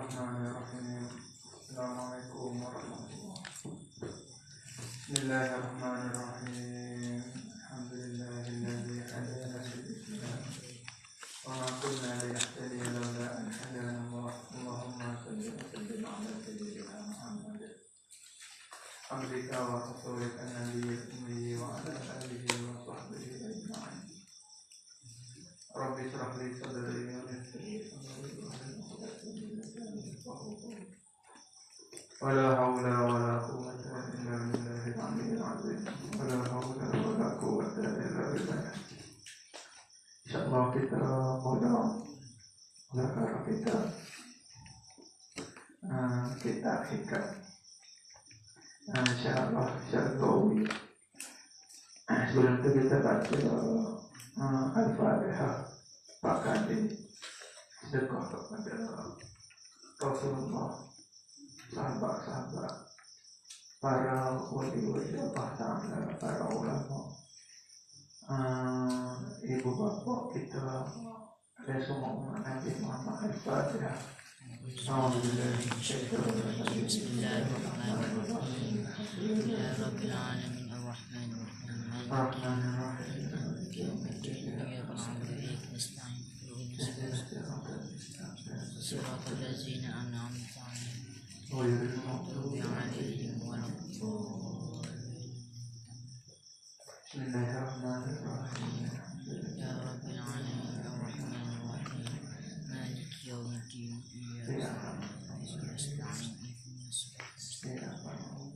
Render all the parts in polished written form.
Bismillahirrahmanirrahim. Assalamualaikum warahmatullahi wabarakatuh. Bismillahirrahmanirrahim. Alhamdulillahilladzi hadana lil Islam wa ma kunna linahtadiya lawla an hadana Allah. Allahumma shalli wa sallim ala sayyidina Muhammad abdika wa rasulika nabiyyil ummi wa ala alihi wa sahbihi ajma'in. Rabbi shrah li sadri wa yassir li amri wahlul 'uqdatam min lisani yafqahu qawli. Wala haula wala quwwata illa billahil 'aliyyil 'azim. Wala haula wala quwwata illa billah. Insyaallah kita mulai kita hikam. Insyaallah syar'i. Sebelum itu kita baca Al-Fatihah pakai sedekah kepada Rasulullah, sahabat-sahabat, para wali-wali Allah Ta'ala, para ulama, ibu bapak kita, dan semua umat Nabi Muhammad. Al-Fatihah. Bismillahirrahmanirrahim. Ya Rabbil Alamin Ar-Rahmanir-Rahim Maliki Yawmiddin Iyyaka na'budu wa iyyaka nasta'in Shiratal ladzina an'amta 'alaihim ghairil maghdubi 'alaihim waladdallin. Bismillahirrahmanirrahim. Ya Rabbil Alamin Ar-Rahmanir-Rahim Maliki Yawmiddin Iyyaka na'budu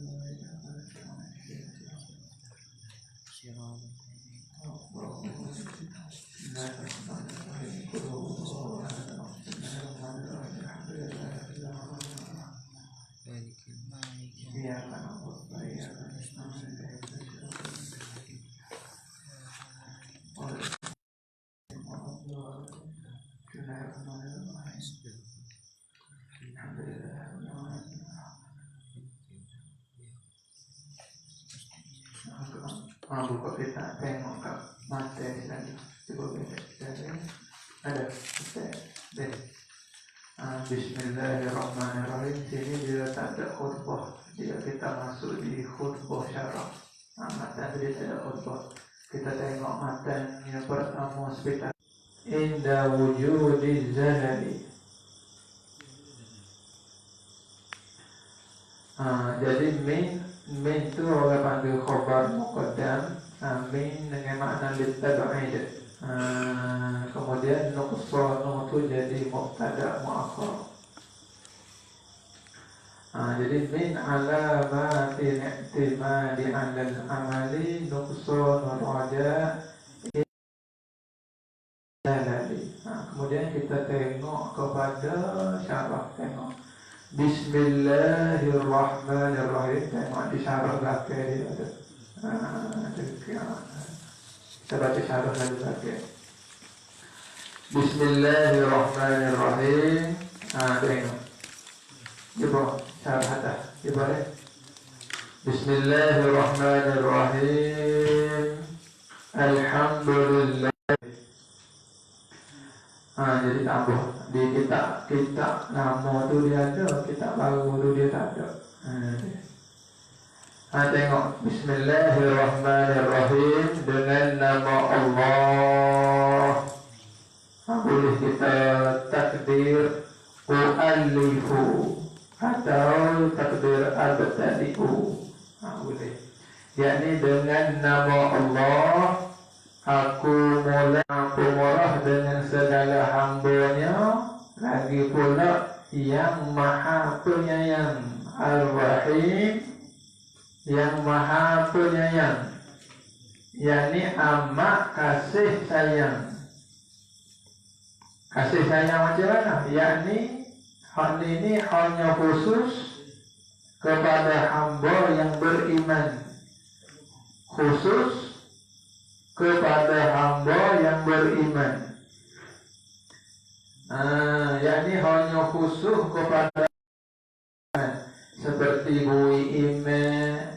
wa iyyaka nasta'in buka kita tengok kat materi tadi. Cuba baca. Ada deh. Bismillahirrahmanirrahim. Sini dia tak ada khutbah. Dia kita masuk di khutbah syarah. Matan dia tak ada khutbah. Kita tengok matan yang pertama sekitar inda wujudi zalali. Jadi min tu orang panggil khabar muqaddam. Min dengan makna litab'id. Kemudian nuqsanu tu jadi mubtada muakhar. Jadi min alamatil i'timadi 'alal amali nuqsanu raja dalali. Kemudian kita tengok kepada syarah. Tengok Bismillahirrahmanirrahim. Tengok di syarah belakang dia ada. Kita baca syarah lagi belakang. Bismillahirrahmanirrahim. Tengok. Coba syarah atas. Coba deh. Bismillahirrahmanirrahim. Alhamdulillah. Jadi tambah di kitab nama tu dia ada, kitab baru tu dia tak ada. Tengok Bismillahirrahmanirrahim dengan nama Allah. Boleh kita takdir u'allifu atau takdir al-tadi'u. Boleh. Yakni dengan nama Allah aku murah dengan segala hamba-Nya, lagi pula yang maha penyayang, Al-Rahim, yang maha penyayang, yakni amat kasih sayang. Kasih sayang macam mana? Yakni hal ini hanya khusus kepada hamba yang beriman, khusus kepada hamba yang beriman. Yakni hanya khusus kepada seperti bui iman,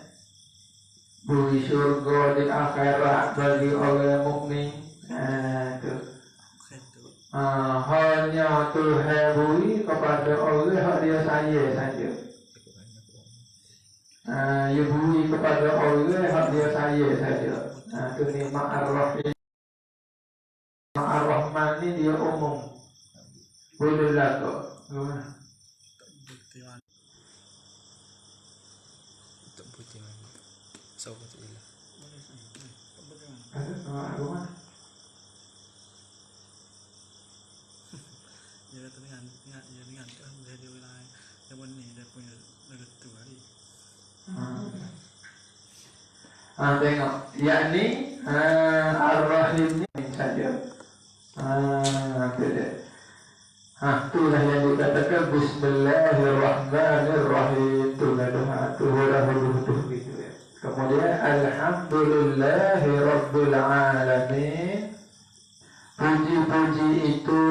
bui syurga di akhirat bagi orang mukmin. Hanya Tuhan beri kepada orang yang dia sayang saja. Dia beri kepada orang yang dia sayang saja. Itu ni Ar-Rahim. Ar-Rahman ni dia umum. Boleh lah kok. Untuk putih mana? Sahabat ilah. Ada rumah. Dia dengan kan dia di wilayah yang mana dia punya negara tu hari. Tengok, yakni Ar-Rahim ni saja. Itulah yang dikatakan Bismillahirrahmanirrahim. Itulah doa tu gitu ya. Kemudian Alhamdulillahirabbil alamin. Puji-puji itu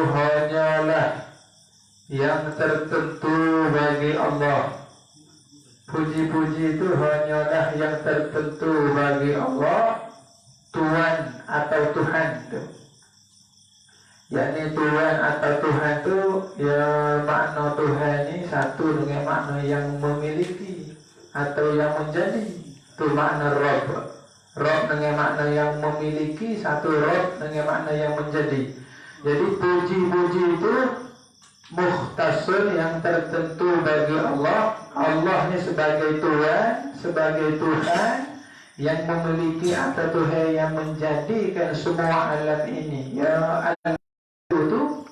hanyalah yang tertentu bagi Allah. Puji-puji itu hanyalah yang tertentu bagi Allah, Tuhan atau Tuhan itu. Yakni Tuhan atau Tuhan itu ya makna Tuhan ini satu dengan makna yang memiliki atau yang menjadi. Itu makna Rabb. Rabb dengan makna yang memiliki, satu Rabb dengan makna yang menjadi. Jadi puji-puji itu mukhtasar yang tertentu bagi Allah. Allah ni sebagai Tuhan yang memiliki atau Tuhan yang menjadikan semua alam ini. Ya alam itu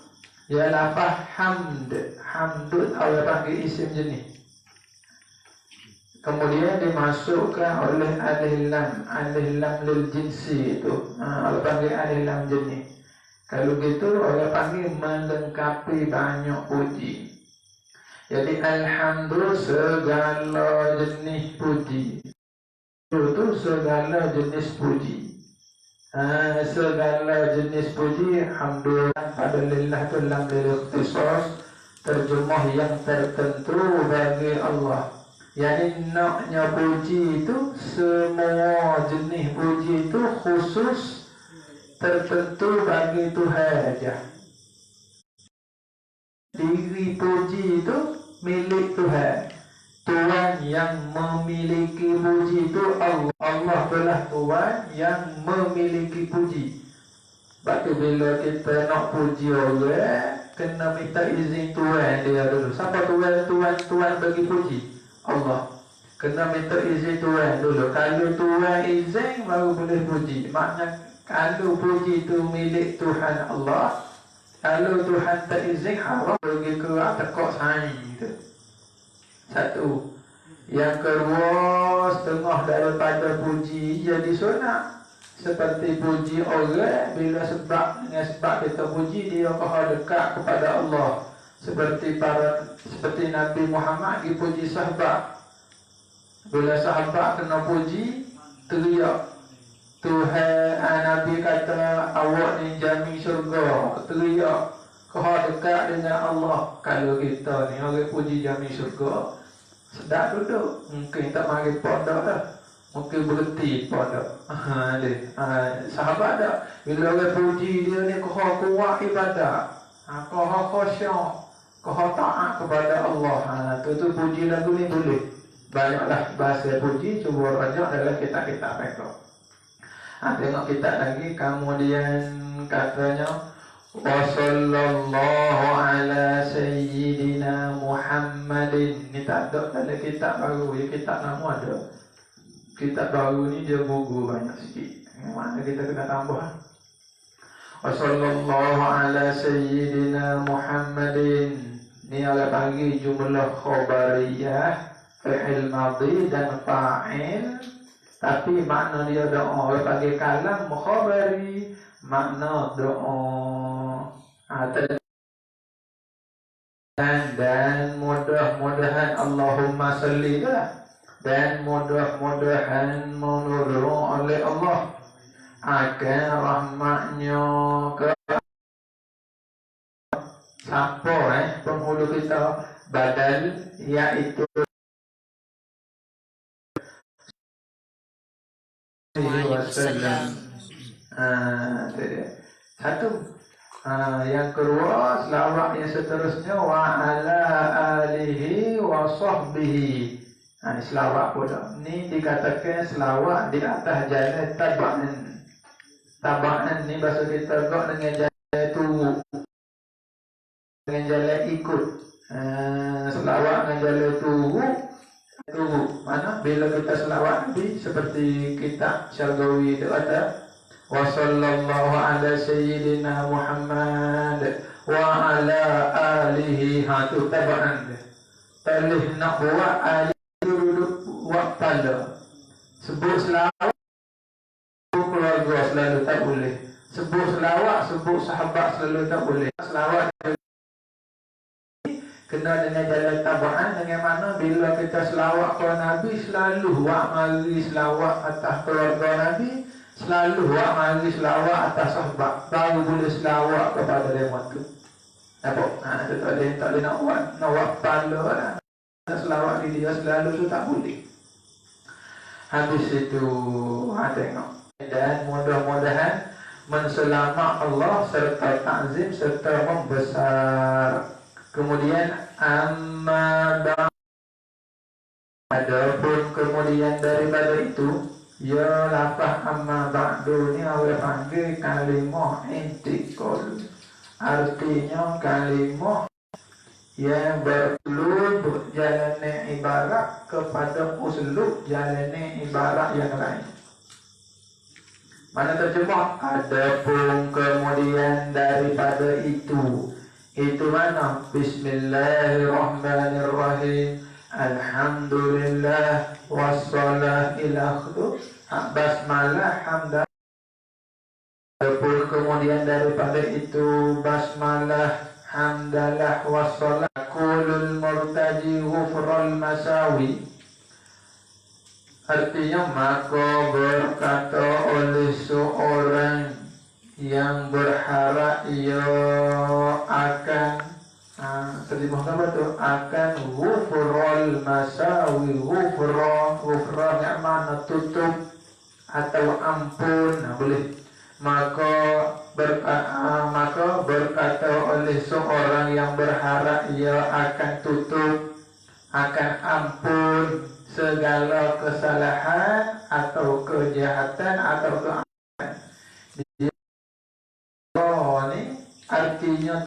ya lafaz hamd. Hamdun Allah panggil isim jenis. Kemudian dimasukkan oleh alif lam lil jinsi itu. Allah panggil alif lam jenis. Kalau gitu orang panggil melengkapi banyak puji. Jadi alhamdulillah segala jenis puji. Itu segala jenis puji. Segala jenis puji alhamdulillah pada lillah tu lam lil ikhtisas, terjemah yang tertentu bagi Allah. Yani naknya puji itu semua jenis puji itu khusus tertentu bagi Tuhan saja. Diri puji itu milik Tuhan. Tuhan yang memiliki puji itu Allah. Allah adalah Tuhan yang memiliki puji. Sebab tu bila kita nak puji orang, kena minta izin Tuhan dia dulu. Siapa Tuhan? Tuhan bagi puji. Allah. Kena minta izin Tuhan dulu. Kalau Tuhan izin baru boleh puji. Maknanya kalau puji itu milik Tuhan Allah, kalau Tuhan tak izin haram pergi ke tekok saing gitu. Satu. Yang kedua, setengah daripada puji jadi sunat. Seperti puji orang, bila dengan sebab kita puji, dia akan dekat kepada Allah. Seperti Nabi Muhammad dipuji sahabat. Bila sahabat kena puji, teriak. Tuhan, Nabi kata awak ni jamin syurga. Teriak, kau dekat dengan Allah. Kalau kita ni orang puji jamin syurga, sedap duduk. Mungkin tak mari pondok dah. Mungkin berhenti pondok. Sahabat tak? Bila orang puji dia ni, kau kuat ibadah. Kau khusyuk. Kau taat kepada Allah. Tu puji lagu ni boleh. Banyaklah bahasa puji. Cuba rajak dalam kitab-kitab mereka. Tengok kitab lagi. Kemudian katanya, wa sallallahu ala sayyidina Muhammadin. Ni tak ada dalam kitab baru. Ya, kitab nama ada. Kitab baru ni dia gugur banyak sikit. Yang mana kita kena tambah. Wa sallallahu ala sayyidina Muhammadin. Ni Allah bagi jumlah khabariyah, fi'il madhi dan fa'il. Tapi makna dia doa. Orang panggil kalam khabari, makna doa. Dan mudah-mudahan Allahumma salli lah. Dan mudah-mudahan menurun oleh Allah akan rahmatnya ke siapa penghulu kita badal, iaitu wasallam. Satu Yang kedua, selawat yang seterusnya wa ala alihi wa sahbihi. Ini selawat pula. Ini dikatakan selawat di atas jalan taba'an. Taba'an ni bahasa kita gak dengan jalan tunggu, dengan jalan ikut. Selawat dengan jalan tunggu. Mana bila kita selawat Nabi seperti kita Syargawi itu kata wa sallallahu ala sayyidina Muhammad wa ala alihi. Tu tabaan dia. Talih nak buat alihi duduk buat pada. Sebut selawat keluarga selalu tak boleh. Sebut selawat, sebut sahabat selalu tak boleh. Selawat kena dengan jalan tabaan, dengan mana bila kita selawat kepada Nabi selalu buat mari selawat atas keluarga Nabi, selalu buat mari selawat atas sahabat, baru boleh selawat kepada mereka tu. Nampak? Itu tak boleh nak buat pala lah. Selawat di dia selalu tu tak boleh. Habis itu tengok. Dan mudah-mudahan menselamat Allah serta takzim serta membesar. Kemudian amma ba'd, adapun kemudian daripada itu, ya lafaz amma ba'du ni awak panggil kalimah intikal. Artinya kalimah yang beruslub jalannya ibarat kepada uslub jalannya ibarat yang lain. Mana terjemah? Adapun kemudian daripada itu mana? Bismillahirrahmanirrahim. Alhamdulillah wassalah ila akhir. Basmalah hamdah. Adapun kemudian daripada itu basmalah hamdalah wassalah. Qulul murtaji ghufral masawi. Artinya maka berkata oleh seorang yang berharap ia akan terjemah apa tu? Akan ghufral masawi. Ghufran yang mana tutup atau ampun, boleh. Maka berkata oleh seorang yang berharap ia akan tutup, akan ampun segala kesalahan atau kejahatan atau keampun. Ni artinya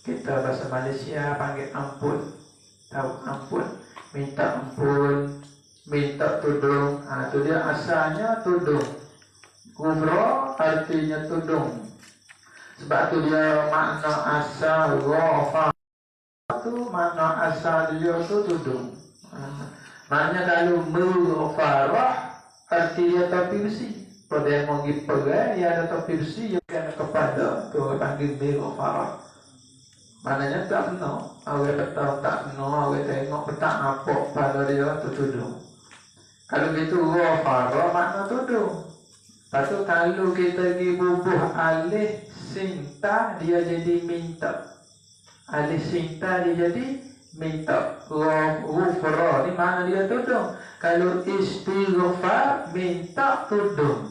kita bahasa Malaysia panggil ampun. Tahu ampun, minta ampun, minta tudung. Tu dia asalnya tudung. Ghufra artinya tudung. Sebab tu dia makna asal ghafar tu, makna asal dia tu tudung. Maknanya kalau mughfarah arti dia topi besi. Pada yang mau pergi pegai, ia ada topi besi yang kena kepada tu panggil mughfarah. Maknanya tak kena. Awak tahu tak kena, awak tengok tak apa pada dia tu tudung. Kalau gitu ghafara makna tudung. Lepas tu kalau kita pergi bubuh alih sinta, dia jadi minta. Alih sinta dia jadi minta. Ghufra ni mana dia tudung. Kalau istighfar minta tudung.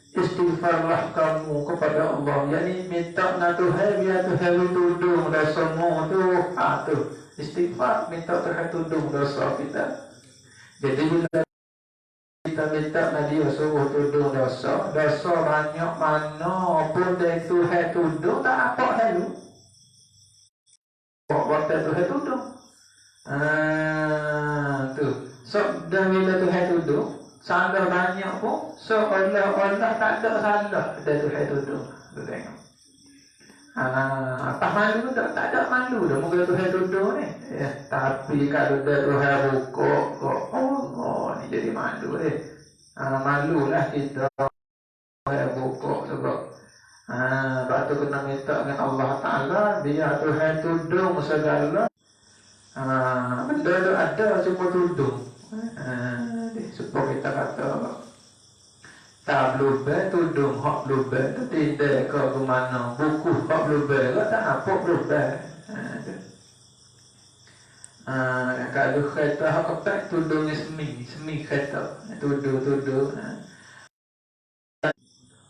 Istighfarlah kamu kepada Allah. Yani minta na Tuhan biar Tuhan tudung dosamu tu. Tu istighfar, minta Tuhan tudung dosa kita. Jadi bila kita minta na dia suruh tudung dosa banyak mana pun dari Tuhan tudung tak apa lalu. Waktu Tuhan tudung. Tu. So dah bila Tuhan tudung, salah banyak pun seolah-olah tak ada salah dari Tuhan tudung. Tu tengok. Apa malu tak ada malu dah muka Tuhan tudung ni. Tapi kalau dah Tuhan buka, ni jadi malu malulah kita Tuhan buka juga. Lepas tu kena minta dengan Allah Ta'ala biar Tuhan tudung segala benda tu ada cuma tudung. Supaya kita kata tak blubber tudung hak blubber tu tidak ke mana buku hak blubber tak apa blubber. Kalau kereta hak kepak tudungnya semi kereta tudung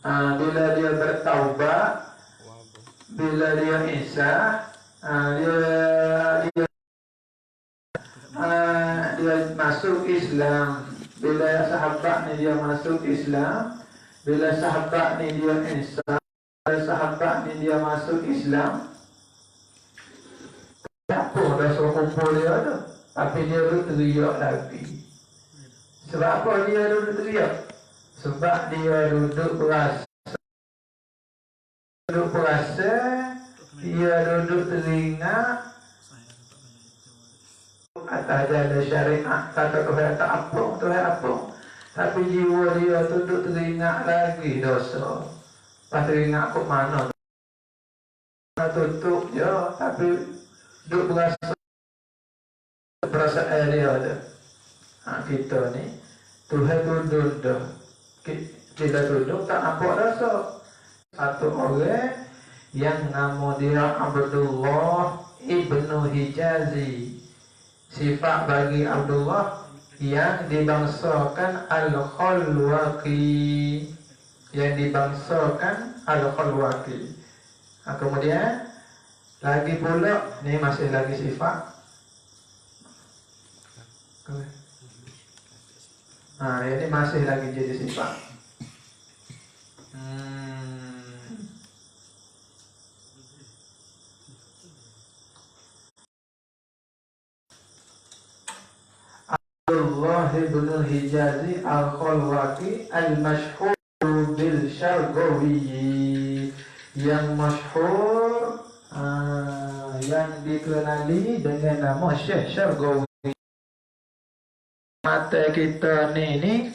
Bila dia bertaubat, bila dia insaf, dia masuk Islam. Bila sahabat ni dia masuk Islam, bila sahabat ni dia insaf, bila sahabat ni dia masuk Islam, apa dah suruh kumpul dia tu, tapi dia duduk teriak lagi. Sebab apa dia duduk teriak? Sebab dia duduk berasa, dia duduk teringat atas jalan syariat, kata Tuhan tak apa, Tuhan apa. Tapi jiwa dia duduk teringat lagi dosa. Pas teringat kok mana tutup je, tapi duduk berasa dia ada. Kita ni Tuhan duduk dah. Kita duduk tak nampak dosa. Satu orang yang nama dia Abdullah Ibnu Hijazi. Sifat bagi Abdullah yang dibangsakan Al-Khalwaqi, yang dibangsakan Al-Khalwaqi. Kemudian lagi pula, ni masih lagi sifat. Ini masih lagi jadi sifat. Abdullah ibn Hijazi al-Khalwaqi al-mashhur bil Syargawi, yang masyhur, yang dikenali dengan nama Syekh Syargawi. Mata kita ni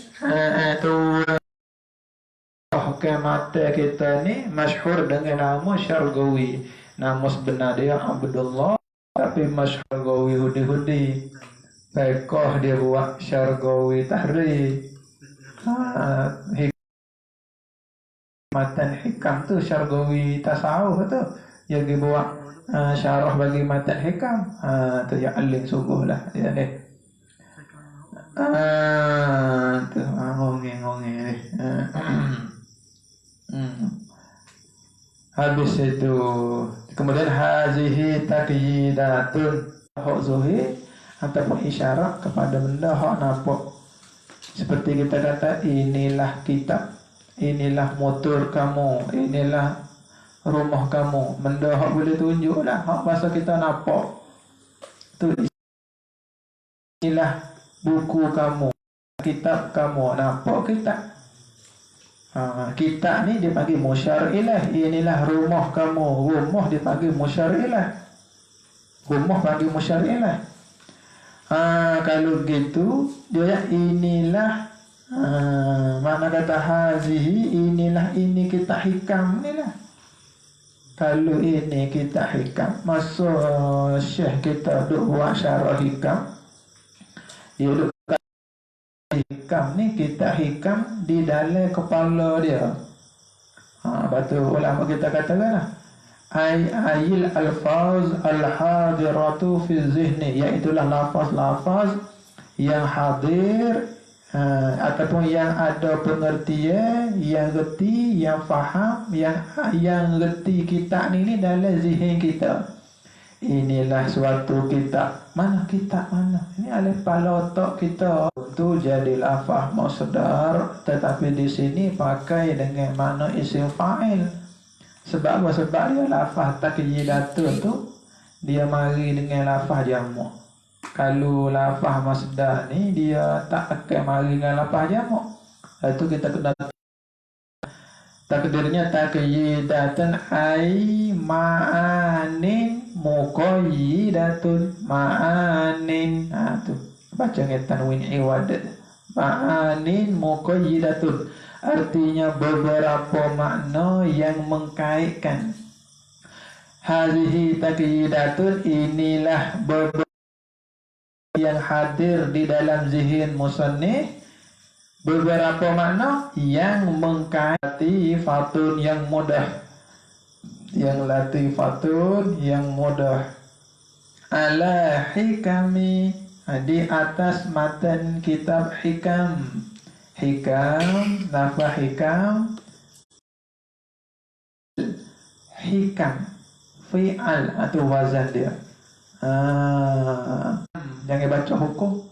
mata kita ni masyhur dengan nama Syargawi. Nama sebenar dia Abdullah, tapi masyhur Syargawi hudi-hudi. Pekoh dia buat Syargawi Tahrir. Matan hikam tu Syargawi Tasawuf tu, yang dia buat syarah bagi matan hikam. Tu yang alim sungguh lah dia ni. Tu ngomong-ngomong ni. Habis itu kemudian hazihi taqyidatun hak zuhir ataupun isyarat kepada benda hak nampak. Seperti kita kata, inilah kitab, inilah motor kamu, inilah rumah kamu. Benda hak boleh tunjuk lah, hak bahasa kita nampak. Tu inilah buku kamu, kitab kamu, nampak kitab. Kitab ni dia panggil musyar ilah. Inilah rumah kamu, rumah dia panggil musyar ilah. Rumah panggil musyar ilah. Kalau gitu dia inilah, mana kata hazihi, inilah, ini kita hikam ni lah. Kalau ini kita hikam, masa syekh kita duk buat syarah hikam, dia duk hikam ni, kita hikam di dalam kepala dia. Batu ulama kita katakan lah, ayil alfaz al-hadiratu fi zihni, iaitulah lafaz-lafaz yang hadir, ataupun yang ada pengertian, yang reti, yang faham, yang reti kitab ni dalam zihin kita. Inilah suatu kitab. Mana kitab mana? Ini ada kepala otak kita. Itu jadi lafaz masdar, tetapi di sini pakai dengan mana isim fa'il. Sebab apa? Sebab dia lafaz taqyidatun tu dia mari dengan lafaz jamak. Kalau lafaz masdar ni dia tak akan mari dengan lafaz jamak. Itu kita kena takdirnya taqyidatun ai ma'anin muqayyidatun, ma'anin. Tu baca dengan tanwin iwad, ma'anin muqayyidatun, artinya beberapa makna yang mengkaitkan. Hazihi taqyidatun, inilah beberapa yang hadir di dalam zihin musannif, beberapa makna yang mengkaiti fatun, yang mudah, yang latifatun, yang mudah. Ala hikami, di atas matan kitab hikam. Hikam, lafaz hikam hikam, fi'al atau wazan dia. Jangan baca hukum.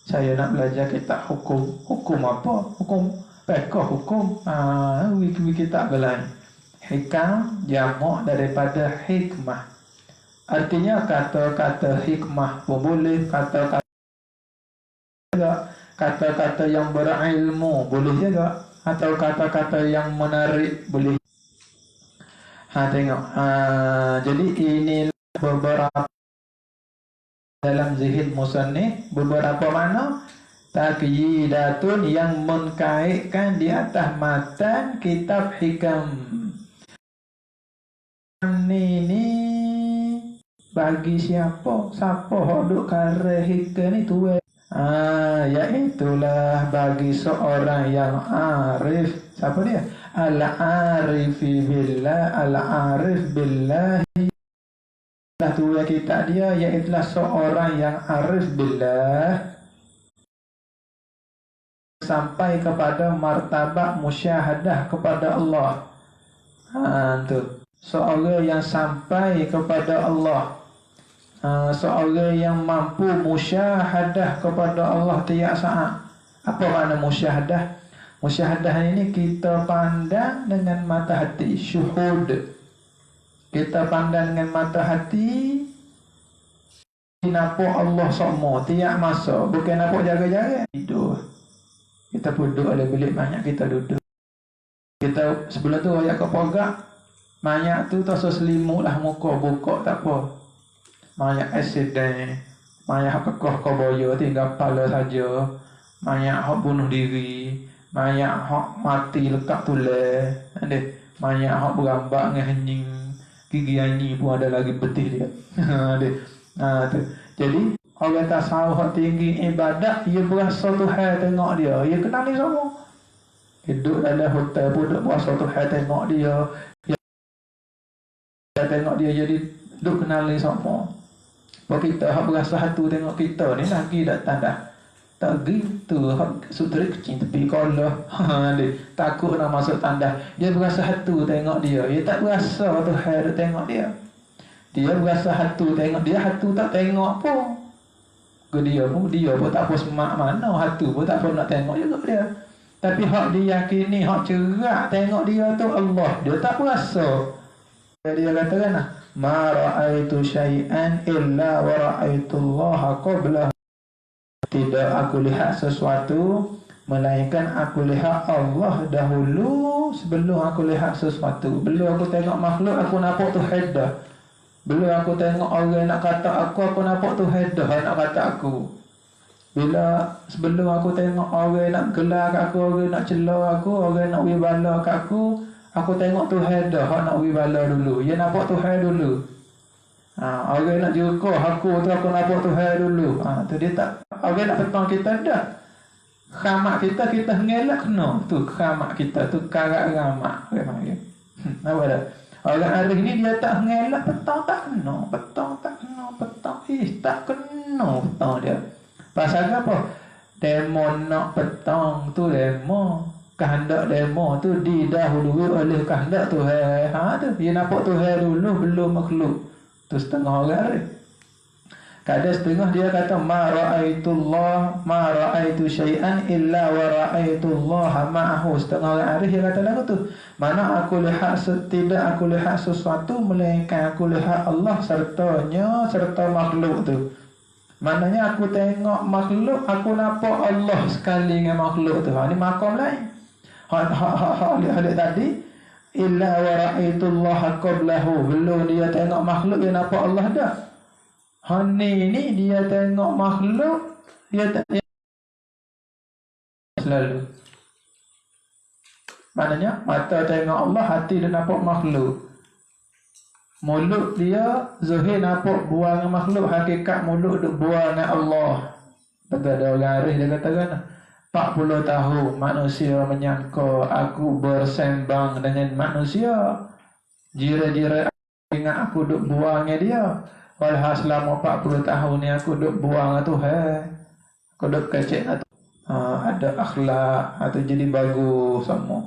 Saya nak belajar kitab hukum. Hukum apa? Hukum fiqh, hukum kitab lain. Hikam jamak daripada hikmah. Artinya kata-kata hikmah pun boleh, kata-kata yang berilmu boleh juga, atau kata-kata yang menarik boleh. Tengok. Jadi inilah beberapa dalam zihn musannif, beberapa makna taqyidatun yang mengkaitkan di atas matan kitab hikam. Ini bagi siapa? Siapa hok duk kare hikam ni tu? Iaitulah bagi seorang yang arif. Siapa dia? Al-arifi billah, al-arif billahi. Tu kita dia iaitulah seorang yang arif billah, sampai kepada martabat musyahadah kepada Allah. Tu seorang yang sampai kepada Allah, seorang yang mampu musyahadah kepada Allah tiap saat. Apa makna musyahadah? Musyahadah ini kita pandang dengan mata hati, syuhud. Kita pandang dengan mata hati, nampak Allah semua tiap masa, bukan nampak jaga-jaga. Tidur, kita duduk ada bilik banyak, kita duduk. Kita sebelah tu ayat kepogak, banyak tu tak selimut lah muka, buka tak apa. Banyak accident, banyak kekoh koboyo tinggal kepala saja, banyak hak bunuh diri, banyak hak mati lekat tulang, banyak hak berambak dengan hening. Gigi ani pun ada lagi betih dia. Tu. Jadi orang tasawuf hak tinggi ibadat, dia berasa Tuhan tengok dia. Dia kenal ni semua. Hidup dalam hotel pun duk berasa Tuhan tengok dia. Dia tengok dia jadi duk kenal ni semua. Kalau kita hak berasa hatu tengok kita ni lagi datang dah. Tak gitu hak sutri kecil tepi kolah. Takut nak masuk tanda. Dia berasa hatu tengok dia. Dia tak berasa Tuhan tengok dia. Dia berasa hatu tengok dia, hatu tak tengok pun. Dia pun tak apa semak mana, hatu pun tak apa nak tengok juga dia. Tapi hak dia yakini, hak cerak tengok dia tu Allah. Dia tak berasa. Dia katakan ma ra'aitu syai'an illa wa ra'aitu Allah qabla. Tidak aku lihat sesuatu melainkan aku lihat Allah dahulu sebelum aku lihat sesuatu. Belum aku tengok makhluk, aku nampak Tuhan dah. Belum aku tengok orang nak kata aku nampak Tuhan dah nak kata aku. Bila sebelum aku tengok orang nak gelar kat aku, orang nak celah aku, orang nak wibala kat aku tengok Tuhan dah nak wibala dulu. Dia nampak Tuhan dulu. Orang nak jurkah aku tu, aku nampak Tuhan dulu. Tu dia tak. Orang nak petang kita dah. Khamak kita ngelak kena. Tu khamak kita tu karak ramak. Apa dah? Orang arif ni dia tak ngelak petang tak kena. Petang. Tak kena petang dia. Pasal apa? Demo nak petang tu demo. Kehendak demo tu didahului oleh kehendak Tuhan. Tu dia nampak Tuhan dulu belum makhluk. Tu setengah orang arif. Kadang setengah dia kata ma ra'aitu syai'an illa wa ra'aitullah ma'ahu. Setengah orang arif dia kata lagu tu. Mana aku lihat tidak aku lihat sesuatu melainkan aku lihat Allah serta makhluk tu. Maknanya aku tengok makhluk, aku nampak Allah sekali dengan makhluk tu. Ini makam lain. Lihat tadi illa wa ra'aitullah qablahu. Belum dia tengok makhluk, dia nampak Allah dah. Ni dia tengok makhluk, dia selalu. Maknanya mata tengok Allah, hati dia nampak makhluk. Mulut dia zahir nampak buang dengan makhluk, hakikat mulut duk buang dengan Allah. Betul ada orang arif dia katakan 40 tahun manusia menyangka aku bersembang dengan manusia. Jira-jira ingat aku duk buang dengan dia. Walhal selama 40 tahun ni aku duk buang dengan Tuhan. Aku duk kecek dengan Tuhan. Ada akhlak atau jadi bagus semua.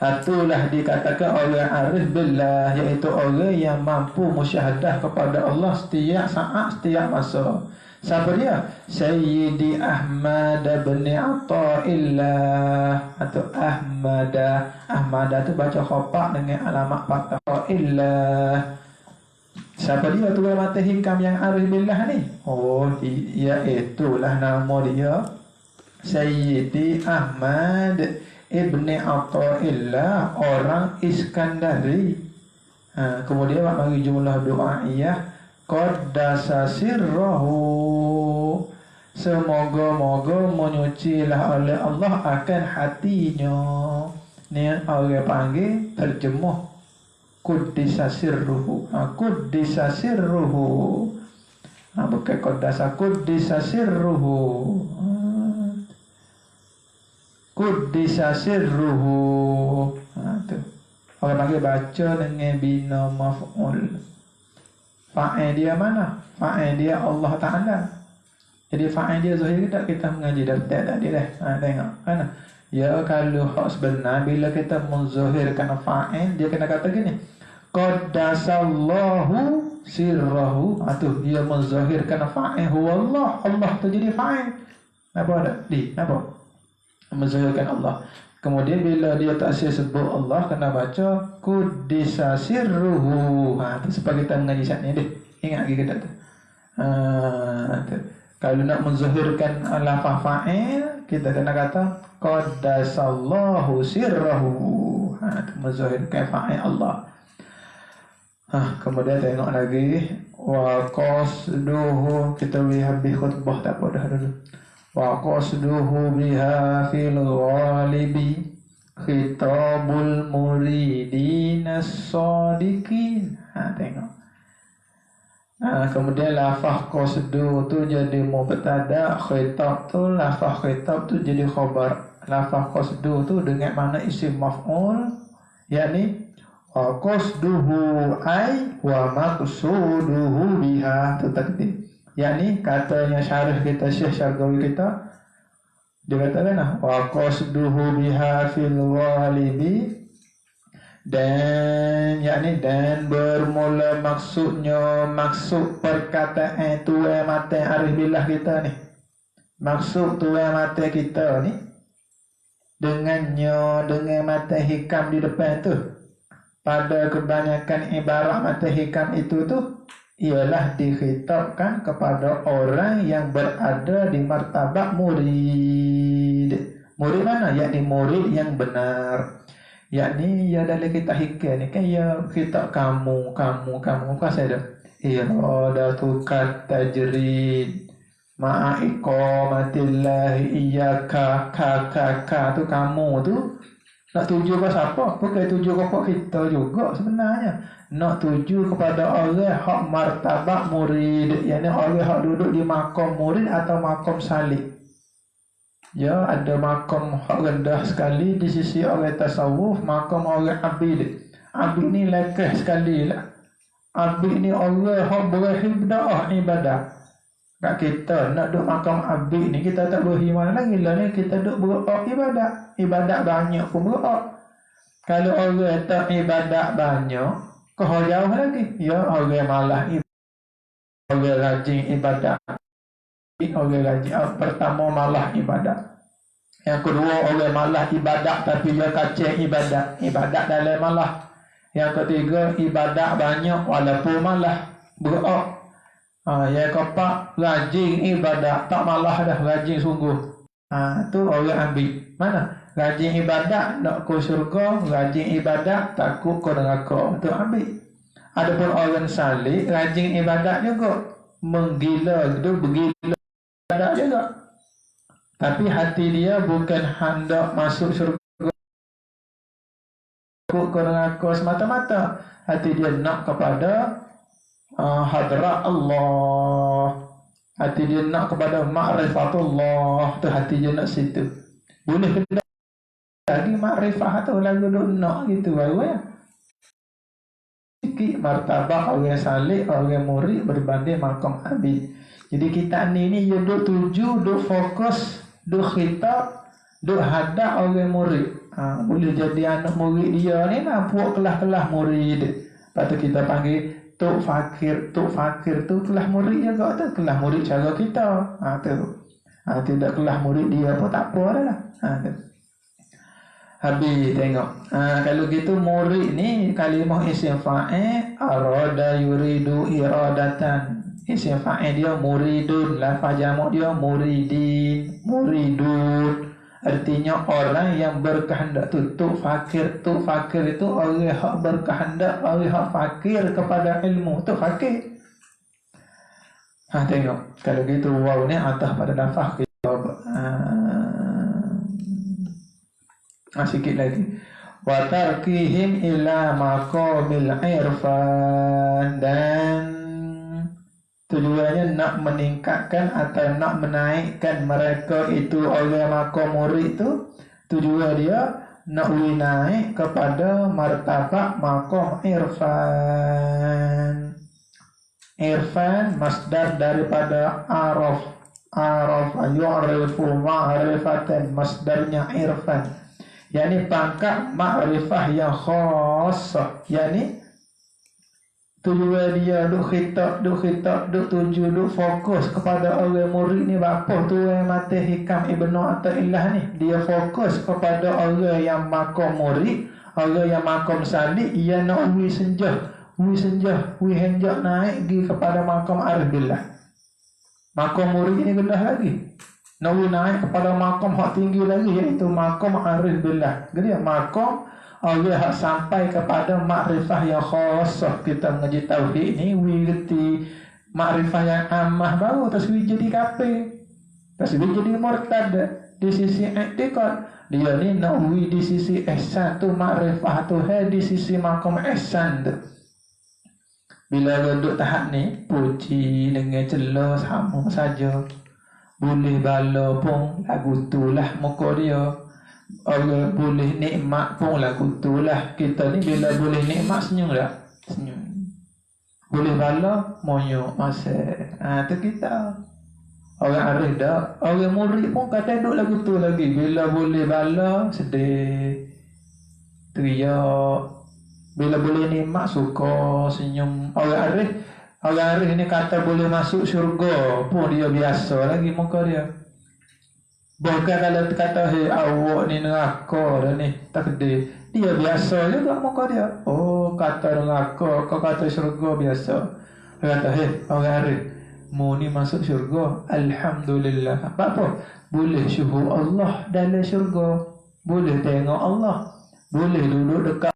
Itulah dikatakan orang arif billah, iaitu orang yang mampu musyahadah kepada Allah setiap saat, setiap masa. Siapa dia? Sayyidi Ahmad bin Atta'illah atau Ahmada. Ahmada tu baca khopak dengan alamat fathah illah. Siapa dia tu mata hikam yang arif billah ni? Oh, dia itulah nama dia Sayyidi Ahmad Ibni Atta'illah, orang Iskandari. Kemudian bagi jumlah doaiyah qaddasa sirrahu, semoga-moga menyucilah oleh Allah akan hatinya. Ni orang panggil terjemuh Quddisa sirruhu. Quddisa sirruhu. Bukan qaddasa, Quddisa sirruhu. Quddisa sirruhu. Tu. Orang panggil baca dengan bina maf'ul. Fa'il dia mana? Fa'il dia Allah Ta'ala. Jadi fa'il dia zahir tak, kita mengaji daftar tadi dah. Tengok mana? Ya, kalau hak sebenar bila kita menzahirkan fa'il, dia kena kata gini. Qaddasallahu sirrahu. Tu dia menzahirkan fa'il huwa Allah. Allah tu jadi fa'il. Apa ada? Apa? Menzahirkan Allah. Kemudian bila dia tak sebut Allah, kena baca Quddisa sirruhu. Tu sebab kita mengaji saat ni deh. Ingat lagi kita tu. Tu. Kalau nak menzahirkan lafaz fa'il, kita kena kata Qaddasallahu sirruhu. Tu menzahirkan fa'il Allah. Kemudian tengok lagi wa qasduhu, kita boleh habis khutbah tak apa dah dulu. Wa qasduhu biha fil ghalibi khitabul muridin as-sadiqin. Tengok. Kemudian lafaz qasdu tu jadi mubtada, khitab tu lafaz khitab tu jadi khabar. Lafaz qasdu tu dengan makna isim maf'ul, yakni wa qasduhu ay wa maqsuduhu biha, tu takdir. Yakni katanya syarih kita, Syekh Syargawi kita, dia katakan wa qasduhu biha fil ghalibi, dan yakni dan bermula maksudnya, maksud perkataan tuan mata arif billah kita ni, maksud tuan mata kita ni dengannya, dengan mata hikam di depan tu, pada kebanyakan ibarat mata hikam itu tu ialah dikhitabkan kepada orang yang berada di martabat murid. Murid mana? Yakni murid yang benar. Yakni ya dalam kitab hikam ni kan ya khitab kamu kan saya dah. Iradatu kat tajrid ma'a iqamatillahi iyyaka ka tu kamu tu nak tuju ke siapa? Bukan tuju kepada kita juga sebenarnya. Nak tuju kepada orang hak martabat murid, yakni orang hak duduk di makam murid atau makam salik. Ya, ada makam hak rendah sekali di sisi orang tasawuf, makam orang abid. Abid ni lekeh sekali lah. Abid ni orang hak berhibdah ibadah. Kat kita nak duduk makam abid ni, kita tak boleh mana lagi lah ni, kita duduk berak ibadat. Ibadat banyak pun berak. Kalau orang tak ibadat banyak, kau jauh lagi. Ya, orang malah ibadat, orang rajin ibadat. Orang rajin, pertama malah ibadat. Yang kedua, orang malah ibadat tapi dia kacau ibadat. Ibadat dalam malah. Yang ketiga, ibadat banyak walaupun malah berak. Yang keempat, rajin ibadat, tak malah dah, rajin sungguh. Tu orang ambil. Mana? Rajin ibadat nak ke syurga, rajin ibadat takut ke neraka. Tu ambil. Adapun orang salih, rajin ibadat juga, menggila, tu bergila ibadat juga. Tapi hati dia bukan hendak masuk syurga, takut ke neraka semata-mata. Hati dia nak kepada hadrat Allah. Hati dia nak kepada ma'rifatullah. Tu hati dia nak situ. Boleh lagi ma'rifah tu lagu duk nak gitu baru ya. Sikit martabat orang salih, orang murid berbanding makam abid. Jadi kita ni duk tuju, duk fokus, duk khitab, duk hadap orang murid. Boleh jadi anak murid dia ni nampak kelas-kelas murid. Lepas tu kita panggil Tok Fakir. Tok Fakir tu kelas murid juga tu. Kelas murid cara kita. Tidak kelas murid dia pun tak apa dah lah. Tu. Habis tengok. Kalau gitu murid ni kalimah isim fa'il arada yuridu iradatan. Isim fa'il dia muridun, lafaz jamak dia muridin, muridun. Artinya orang yang berkehendak tu. Tuk fakir. Tuk fakir itu orang yang berkehendak, orang yang fakir kepada ilmu. Tuk fakir. Tengok. Kalau gitu waw ni atas pada lafaz kita. Sikit lagi. Wa tarkihim ila maqamil irfan, dan tujuannya nak meningkatkan atau nak menaikkan mereka itu oleh makom murid itu. Tujuan dia nak naik kepada martabat makom irfan. Irfan masdar daripada araf. Araf yu'rifu ma'rifatan, masdarnya irfan. Yani pangkat ma'rifah yang khasah. Yani tujuan dia duk khitab, duk tuju, duk fokus kepada orang murid ni. Bapa tuan mata hikam Ibnu Athaillah ni, dia fokus kepada orang yang makom murid, orang yang makom salik. Ia nak wi henjak naik pergi kepada makom arif billah. Makom murid ni gendah lagi, nak wi naik kepada makom hak tinggi lagi, iaitu makom arif billah. Jadi makom Allah hak sampai kepada makrifah yang khasah. Kita mengaji tauhid ni wi reti makrifah yang amah baru terus wi jadi kafir, terus wi jadi murtad di sisi i'tiqad. Dia ni nak wi di sisi ihsan tu, makrifah tu di sisi makom ihsan tu. Bila duduk tahap ni puji dengan celah sama saja. Boleh bala pun lagu tulah muka dia. Orang boleh nikmat pun lagu itulah. Kita ni bila boleh nikmat senyum tak? Senyum. Boleh bala monyok masa. Tu kita. Orang arif dah. Orang murid pun kata duduk lagu tu lagi. Bila boleh bala sedih, teriak. Bila boleh nikmat suka, senyum. Orang arif ni kata boleh masuk syurga pun dia biasa lagi muka dia. Bukan kalau kata hei awak ni neraka dah ni, takdir, dia biasa juga muka dia. Oh, kata neraka, kau kata syurga biasa. Dia kata hei orang arif, mu ni masuk syurga, alhamdulillah. Apa? Boleh syuhud Allah dalam syurga, boleh tengok Allah, boleh duduk dekat